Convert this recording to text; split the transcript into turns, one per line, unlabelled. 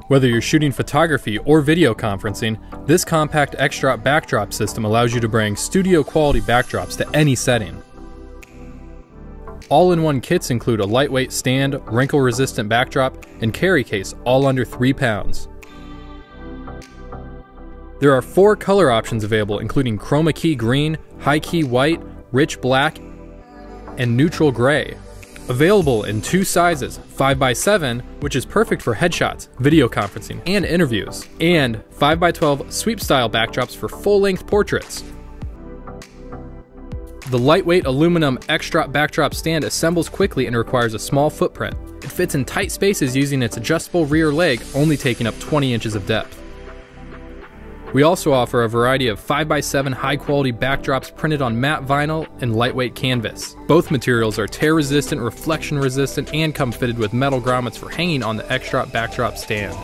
Whether you're shooting photography or video conferencing, this compact X-Drop backdrop system allows you to bring studio quality backdrops to any setting. All-in-one kits include a lightweight stand, wrinkle-resistant backdrop, and carry case, all under 3 pounds. There are 4 color options available, including chroma-key green, high-key white, rich black, and neutral gray. Available in 2 sizes, 5x7, which is perfect for headshots, video conferencing, and interviews, and 5x12 sweep-style backdrops for full-length portraits. The lightweight aluminum X-Drop backdrop stand assembles quickly and requires a small footprint. It fits in tight spaces using its adjustable rear leg, only taking up 20 inches of depth. We also offer a variety of 5x7 high-quality backdrops printed on matte vinyl and lightweight canvas. Both materials are tear-resistant, reflection-resistant, and come fitted with metal grommets for hanging on the X-Drop backdrop stand.